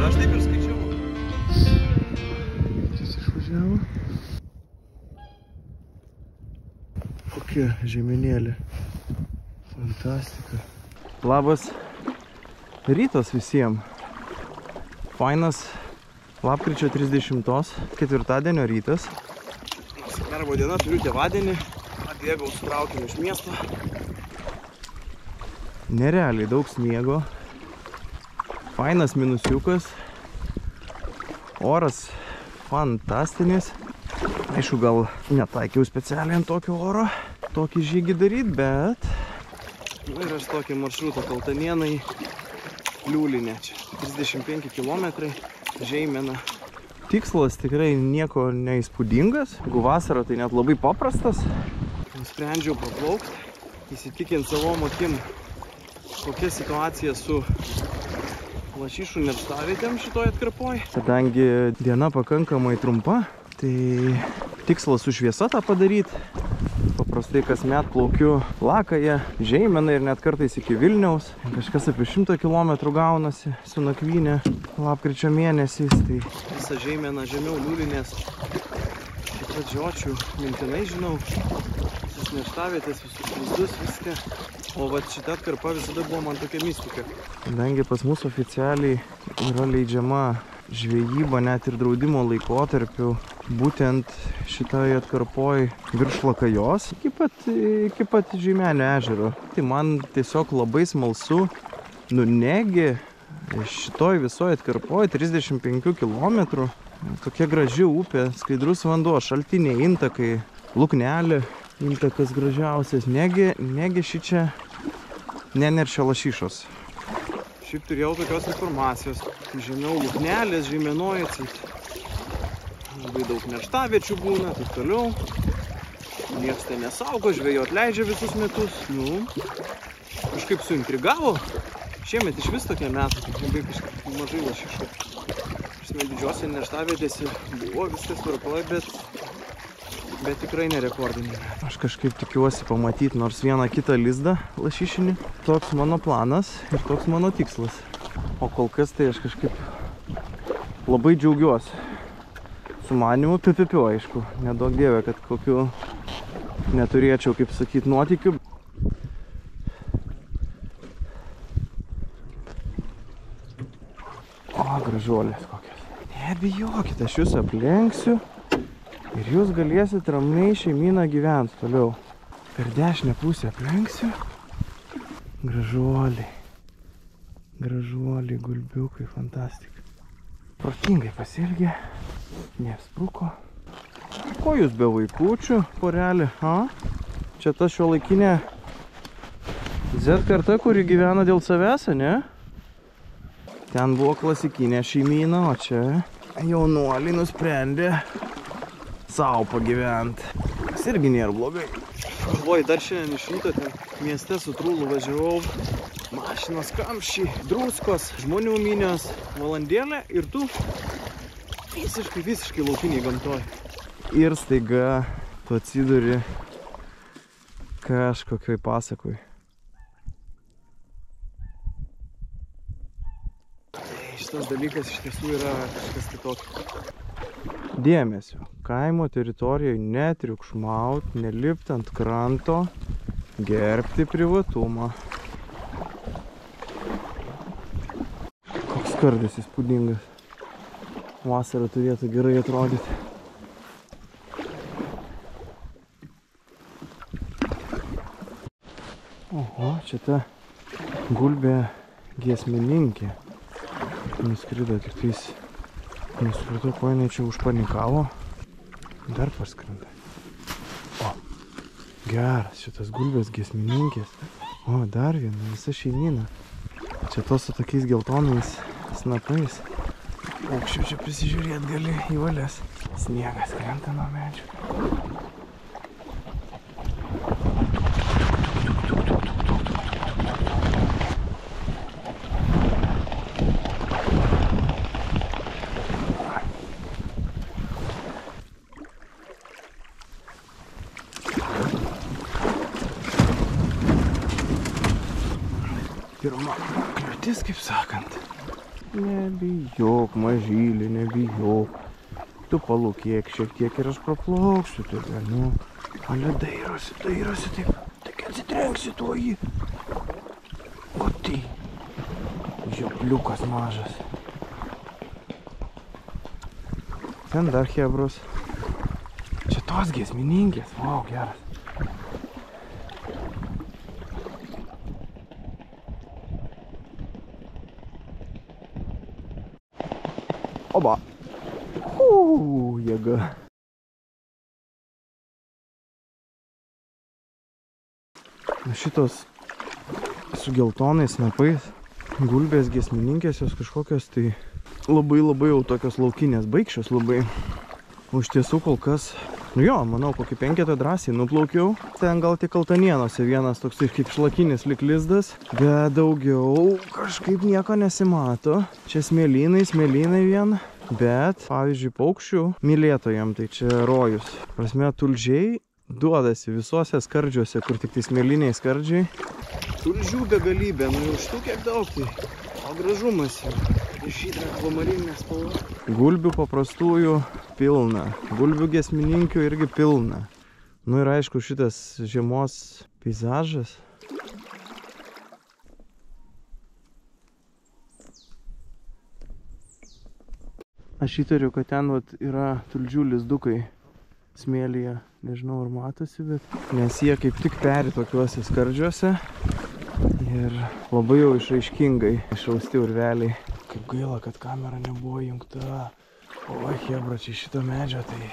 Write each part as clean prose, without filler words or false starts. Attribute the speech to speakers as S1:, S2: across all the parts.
S1: Aš taip ir skaičiau.
S2: Jis išvažiavo. Kokia žeminėlė. Fantastika. Labas rytas visiems. Fainas lapkričio 30, ketvirtadienio rytas.
S1: Darbo diena, turiu tėvadienį. Atbėgau su traukiniu iš miesto.
S2: Nerealiai daug sniego. Fainas minusiukas. Oras fantastinis. Aišku, gal netaikiau specialiai ant tokio oro tokį žygį daryti, bet...
S1: Ir aš tokį maršrutą Kaltanėnai Liūlinė. Čia 35 km Žeimena.
S2: Tikslas tikrai nieko neįspūdingas. Jeigu vasara, tai net labai paprastas.
S1: Nusprendžiau paplaukti, įsitikinti savom akim, kokia situacija su lašišų nerštavietėm šitoj atkarpoj.
S2: Kadangi diena pakankamai trumpa, tai tikslas su šviesa tą padaryti. Paprastai kasmet plaukiu Lakają, Žeimeną ir net kartais iki Vilniaus. Kažkas apie 100 km gaunasi su nakvynė lapkričio mėnesiais. Tai...
S1: Visą Žeimeną žemiau Liūlinės. Taip pat žiočių mintinai žinau. Visus nerštavietės, visus vaizdus, viską. O vat šita atkarpa visada buvo man tokia mistika.
S2: Kadangi pas mus oficialiai yra leidžiama žvejyba net ir draudimo laikotarpiu, būtent šitoje atkarpoj virš Lakajos iki pat Žeimenio ežero. Tai man tiesiog labai smalsu, negi šitoj visoje atkarpoj 35 km, tokia graži upė, skaidrus vanduo, šaltiniai, intakai, Luknelė, intakas gražiausias, negi šičia neneršia lašišos.
S1: Šiaip turėjau tokios informacijos, žemiau Luknelės, Žeimenoj atseit. Labai daug nerštaviečių būna, taip toliau. Niekas tai nesaugo, žvejot leidžia visus metus. Nu, kažkaip suintrigavo. Šiemet iš vis tokie metai, tai labai kažkaip mažai lašišų. Didžiuose nerštavietėse buvo viskas tvarkoj, bet tikrai nerekordinė.
S2: Aš kažkaip tikiuosi pamatyti nors vieną kitą lizdą lašišinį. Toks mano planas ir toks mano tikslas. O kol kas tai aš kažkaip labai džiaugiuosi. Sumanimu pipipiu, aišku. Nedaug dievė, kad kokiu neturėčiau, kaip sakyti, nuotykių. O, gražuolės kokios. Nebijokite, aš jūs aplenksiu. Ir jūs galėsit ramiai šeimyną gyventi toliau. Per dešinę pusę aplenksiu. Gražuoliai. Gražuoliai, gulbiukai, fantastika. Protingai pasielgė. Neapspruko. Ko jūs be vaikučių, porelį? Čia ta šiuolaikinė Z karta, kuri gyvena dėl savęs, ne? Ten buvo klasikinė šeimyna, o čia jaunuoliai nusprendė savo pagyventi. Kas irgi nėra blogai.
S1: Galvoju, dar šiandien iš ryto ten mieste su Trūlu važiavau. Mašinos kamščiai, druskos, žmonių minios, valandėlę ir tu visiškai laukiniai gamtoj.
S2: Ir staiga tu atsiduri kažkokioj pasakoj.
S1: Šitas dalykas iš tiesų yra kažkas kitokio.
S2: Dėmesio, kaimo teritorijoje netriukšmaut, nelipt ant kranto, gerbti privatumą. Koks kardas įspūdingas. Vasarą turėtų gerai atrodyti. Oho, čia ta gulbė giesmininkė. Nuskrido tik tais. Nesupratau, ko jinai čia užpanikavo. Dar parskrenda. O, geras šitas gulbės giesmininkės. O, dar viena, visa šeimyna. Čia tos su tokiais geltonais snapais. Aukščiau čia prisižiūrėt gali į valias. Sniegas krenta nuo medžių. Pirma kliūtis, kaip sakant. Nebijok, mažylį, nebijok. Tu palūkėk šiek tiek ir aš praplauksiu tave, nu. Ale dairosi, taip. Tik atsitrenksi tuo jį. O tai. Žiopliukas mažas. Ten dar hebros. Čia tos giesmininkės. Vau, geras. Oba. Jėga. Šitos su geltonais snapais gulbės giesmininkės, jos kažkokios tai labai jau tokios laukinės, baikščios labai. O iš tiesų kol kas, nu jo, manau, kokį 5 drąsiai nuplaukiau. Ten gal tik Kaltanienose vienas toks kaip šlakinis lyg lizdas, bet daugiau kažkaip nieko nesimato. Čia smėlynai vien. Bet, pavyzdžiui, paukščių mylėtojam, tai čia rojus. Prasme, tulžiai duodasi visuose skardžiuose, kur tik tai smėliniai skardžiai. Tulžių begalybė, nu jau štų kiek daug, tai o gražumas jau. Šitą akvamarinę spalvą. Gulbių paprastųjų pilna. Gulbių giesmininkių irgi pilna. Nu ir aišku, šitas žiemos peizažas. Aš įtariu, kad ten yra tulžių lizdukai smėlyje. Nežinau, ar matosi, bet nes jie kaip tik peri tokiuose skardžiuose. Ir labai jau išraiškingai išausti urveliai. Kaip gaila, kad kamera nebuvo įjungta. O, hebra, čia šito medžio, tai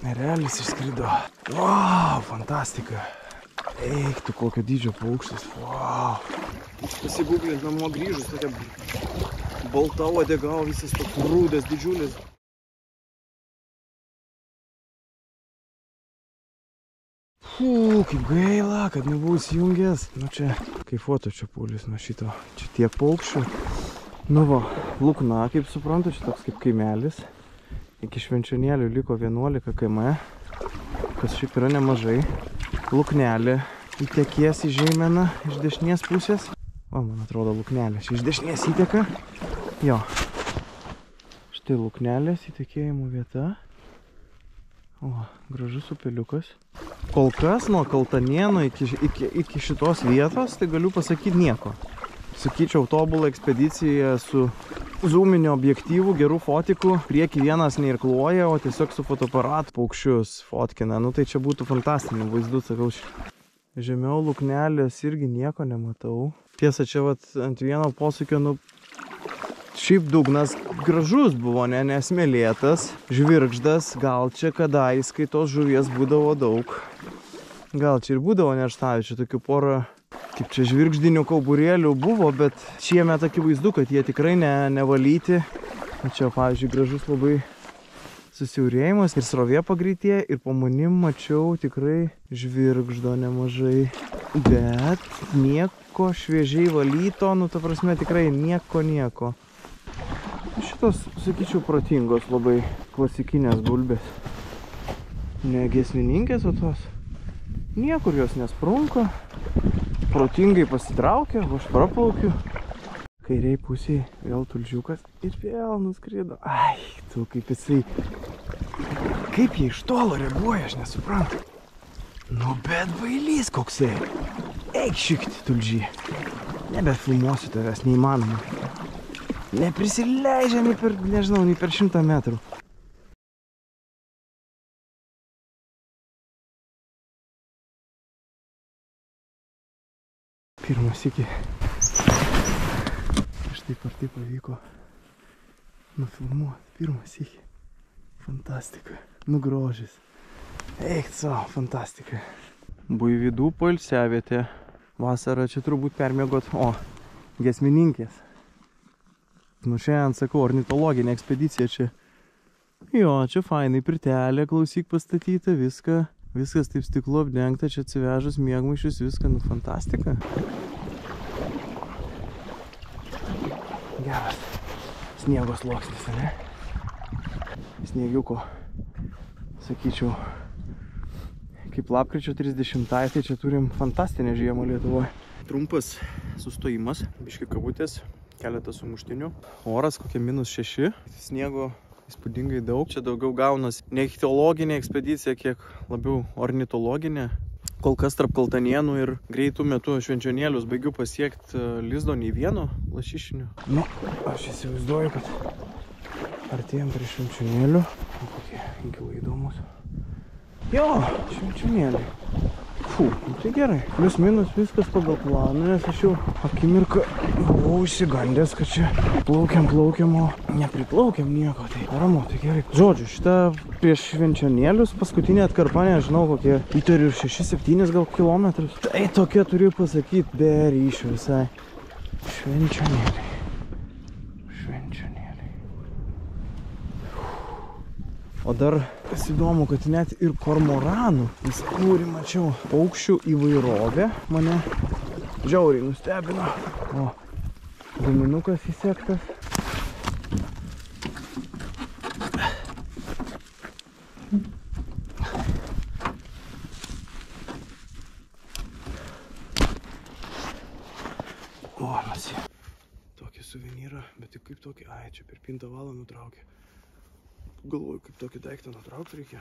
S2: nerealis išskrido. Wow, fantastika. Eik, tu kokio dydžio paukštis. Wow. Pasigūglint namo grįžus, tokia balta uodega, visas toks rūdas didžiulis. Kaip gaila, kad nebuvau įsijungęs. Nu čia kaifuoto čia paulius nuo šito. Čia tie paukščių. Nu va, Lukna, kaip suprantu, čia toks kaip kaimelis. Iki Švenčionėlių liko 11 km, kas šiaip yra nemažai. Luknelė įtekės į Žeimeną iš dešinės pusės. O, man atrodo, Luknelė čia iš dešinės įteka. Jo. Štai Luknelės įtekėjimų vieta. O, gražus upeliukas. Kol kas nuo Kaltanienų iki šitos vietos, tai galiu pasakyti nieko. Sakyčiau, tobulą ekspediciją su zoominiu objektyvu, gerų fotikų. Prieki vienas neirkluoja, o tiesiog su fotoaparatu paukščius fotkina. Nu tai čia būtų fantastinių vaizdų, sakau. Žemiau Luknelės irgi nieko nematau. Tiesa, čia ant vieno posūkio, nu, šiaip dugnas gražus buvo, nesmėlėtas, žvirgždas. Gal čia kadais, kai tos žuvies būdavo daug. Gal čia ir būdavo nerštaviečių, tokių porą, kaip čia žvirgždinių kauburėlių buvo, bet šiemet akivaizdu, kad jie tikrai nevalyti. Čia, pavyzdžiui, gražus labai susiaurėjimas ir srovė pagreitėja ir po manim mačiau tikrai žvirgždo nemažai. Bet nieko šviežiai valyto, nu ta prasme tikrai nieko. Šitos, sakyčiau, protingos labai klasikinės gulbės. Ne giesmininkės, o tos. Niekur jos nesprunka. Protingai pasitraukia, aš praplaukiu. Kairiai pusėje vėl tulžiukas ir vėl nuskrido. Ai, tu kaip jisai. Kaip jie iš tolo reaguoja, aš nesuprantu. Nu, bet bailys koksai. Eik šikti, tulžį. Nebefilmuosiu tavęs, neįmanoma. Neprisileidžia nei per, nežinau, nei per 100 metrų. Pirmas iki. Štai ar tai pavyko nufilmuoti. Pirmas iki. Fantastika. Nu grožis. Eik savo, fantastika. Buivydų poilsiavietė. Vasarą čia turbūt permiegot. O, giesmininkės. Nu šiandien sakau, ornitologinė ekspedicija čia. Jo, čia fainai pirtelė, klausyk pastatyta, viskas taip stiklu apdengta, čia atsivežus miegmaišius, viską, nu fantastika. Geras sniego sluoksnis, ne? Sniegiuko, sakyčiau, kaip lapkričio 30-ai, tai čia turim fantastinę žiemą Lietuvoje. Trumpas sustojimas, biški kavutės.
S1: keletą sumuštinių. Oras kokie -6, sniego įspūdingai daug. Čia daugiau gaunas ne ichtiologinė ekspedicija, kiek labiau ornitologinė. Kol kas tarp Kaltanienų ir greitų metų Švenčionėlius baigiu pasiekti lizdo nei vieno lašišinio. Nu, aš įsivaizduoju, kad artėjom prie Švenčionėlių. O kokie inkilai įdomus. Jo, Švenčionėliai. Fū, tai gerai. Plius minus viskas pagal planą, nes aš jau akimirką buvau išsigandęs, kad čia plaukiam, o nepriplaukiam nieko. Tai ramu, tai gerai. Žodžiu, šitą prieš Švenčionėlius paskutinė atkarpa, nežinau, kokie įtariu 6-7 gal kilometrus. Tai tokia turiu pasakyti, be ryšių visai. Švenčionėliai. O dar kas įdomu, kad net ir kormoranų, vis kūrį mačiau, paukščių įvairovė mane žiauriai nustebino. O, guminukas įsektas. O, masi. Tokį suvenyrą, bet tik kaip tokį, ai, čia per pintą valą nutraukė. Galvoju, kaip tokį daiktą nutraukti reikia.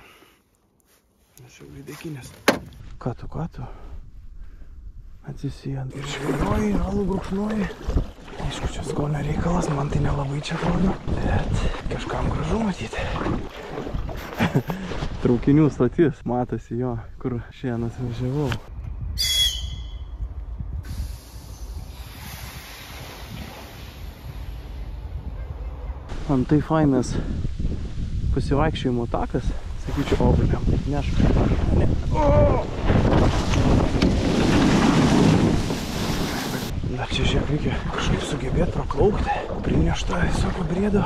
S1: Aš jau įdėkinės. Ką tu? Atsisijant. Ir žvejoji, ir alų grukšnoji. Aišku, čia skonio reikalas, man tai nelabai čia atrodo. Bet kažkam gražu matyti. Traukinių stotis, matosi jo, kur šienas važiavau. Antai fainas pasivaikščiojimo takas, sakyčiau, obliam, nešk. Ne. Dar čia žiūrėk, reikia kažkaip sugebėti praplaukti, prinešta visokio briedo.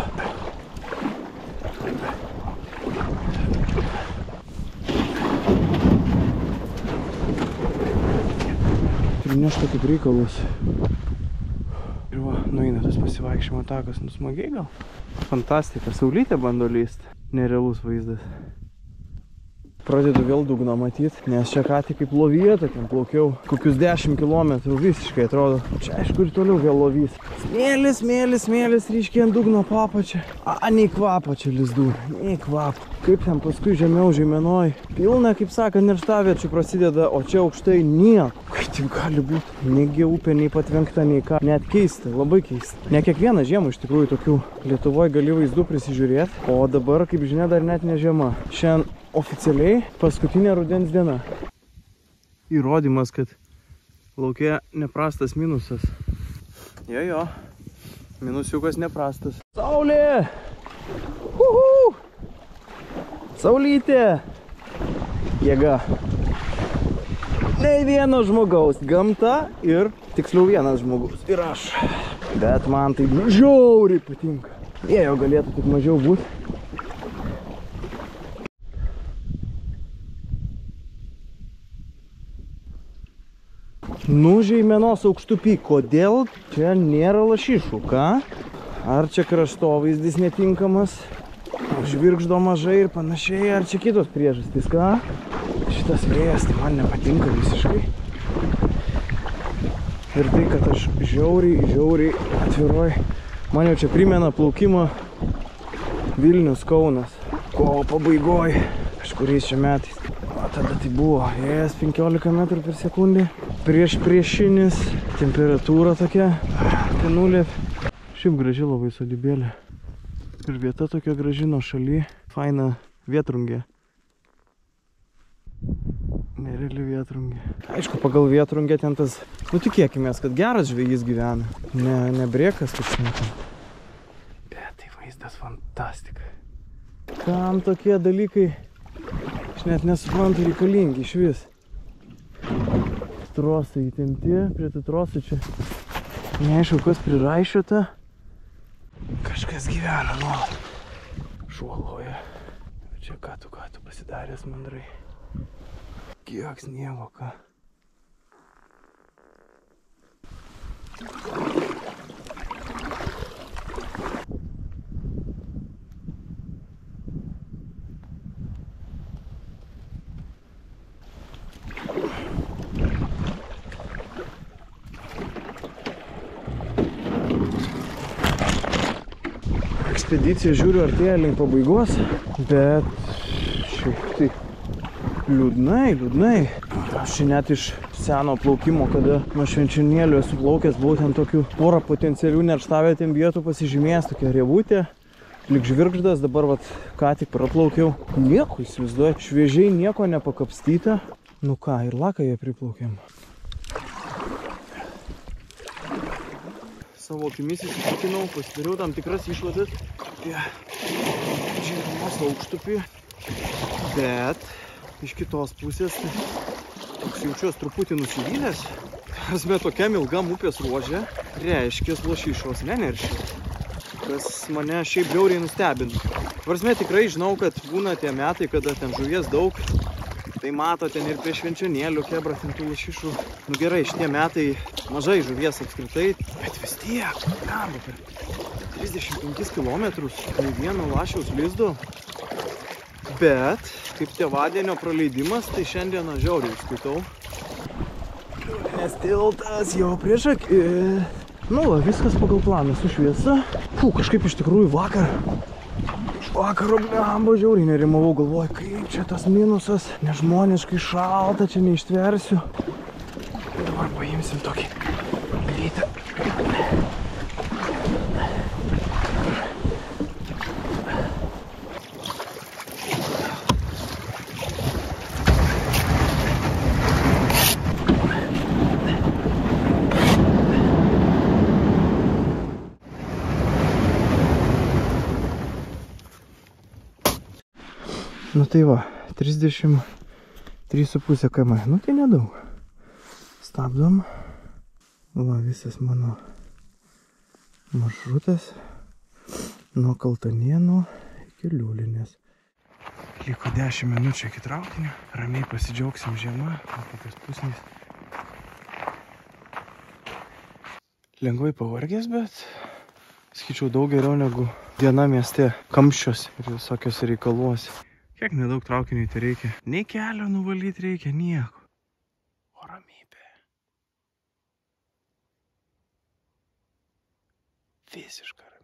S1: Prinešta kaip reikalus. Ir va, nueina tas pasivaikščiojimo takas, nusmagiai gal? Fantastika, saulytė bando lysti. Nerealus vaizdas. Pradedu vėl dugną matyti, nes čia ką tik kaip lovyje tokiam plaukiau. Kokius 10 km visiškai atrodo. Čia aišku ir toliau vėl lovys. Smėlis, ryškiai ant dugno papačia. Nei kvapo čia lizdų, nei kvapo. Kaip ten paskui žemiau žeimenoj. Pilna, kaip sakant, nerštaviečių prasideda, o čia aukštai nieko. Kaip taip gali būti? Negi upė, nei patvenkta, nei ką. Net keista, labai keista. Ne kiekvieną žiemą iš tikrųjų tokių Lietuvoje gali vaizdų prisižiūrėti. O dabar, kaip žinia, dar net ne žiema. Šiandien oficialiai paskutinė rudens diena. Įrodymas, kad lauke neprastas minusas. Jo, minusiukas neprastas. Saulė! Uhu! Saulytė! Jėga. Nei vieno žmogaus. Gamta ir tiksliau vienas žmogus. Ir aš. Bet man tai žiauriai patinka. Vėjo galėtų tik mažiau būti. Nu, žeimenos aukštupy, kodėl čia nėra lašišų, ką? Ar čia kraštovaizdis netinkamas? Žvirgždo mažai ir panašiai, ar čia kitos priežastys, ką? Šitas vėjas tai man nepatinka visiškai. Ir tai, kad aš žiauriai atviroj. Man jau čia primena plaukimą Vilnius Kaunas. Kovo pabaigoj, kažkuriais čia metais. O tada tai buvo vėjas 15 metrų per sekundę. Priešinis, temperatūra tokia, apie nulį. Šiaip graži labai sodybėlė. Ir vieta tokia graži nuo šaly. Faina vėtrungė. Nereali vėtrungė. Aišku, pagal vėtrungę ten tas, nu tikėkimės, kad geras žvejys gyvena. Ne brėkas, kaip šnekam. Bet tai vaizdas fantastika. Kam tokie dalykai, aš net nesuprantu, reikalingi iš vis. Trosai įtempti, prie tų trosų čia neaišku, kas priraišiota. Kažkas gyvena nuolat. Šuoloja. Čia ką tu pasidaręs mandrai. Kiek sniego, ką.
S2: ekspedicija, žiūriu, artėja link pabaigos, bet šiaip tai liūdnai. Aš čia net iš seno plaukimo, kada nuo Švenčionėlių esu plaukęs, buvau ten tokių porą potencialių nerštavietėm vietų pasižymėjęs, tokia rievutė, lyg žvirgždas, dabar vat ką tik praplaukiau. Nieko, įsivaizduoju, šviežiai nieko nepakapstyta. Nu ką, ir laką jie priplaukėm. Savo akimis įsitikinau, pasidariau tam tikras išvadas apie Žeimos aukštupį, bet iš kitos pusės toks jaučiuos truputį nusivylęs. Prasme, tokiam ilgam upės ruože reiškės lašišos neneršia, kas mane šiaip bjauriai nustebino. Prasme, tikrai žinau, kad būna tie metai, kada ten žuvies daug. Tai mato ten ir prie Švenčionėlių kebra ten tų lašišų. Nu gerai, šitie metai mažai žuvies apskritai, bet vis tiek, gamba, per 35 kilometrus nei vieno lašiaus lizdo. Bet, kaip tėvadienio praleidimas, tai šiandieną žiauriai skaitau. Nes tiltas jau prieš akį. Nu va, viskas pagal planą su šviesa. Kažkaip iš tikrųjų vakaro blemba žiauriai nerimavau, galvoju, kaip čia tas minusas, nežmoniškai šalta, čia neištversiu. Dabar paimsim tokį gleitą. Nu tai va, 33,5 km, nu tai nedaug. Stabdom. Va, visas mano maršrutas nuo Kaltanėnų iki Liulinės. Liko 10 minučių iki traukinio, ramiai pasidžiaugsim žiemą, kokios pusnys. Lengvai pavargęs, bet sakyčiau daug geriau negu diena mieste, kamščiuose ir visokios reikaluose. Kiek nedaug traukiniui tai reikia. Nei kelio nuvalyti reikia, nieko. O ramybė. Visiška ramybė.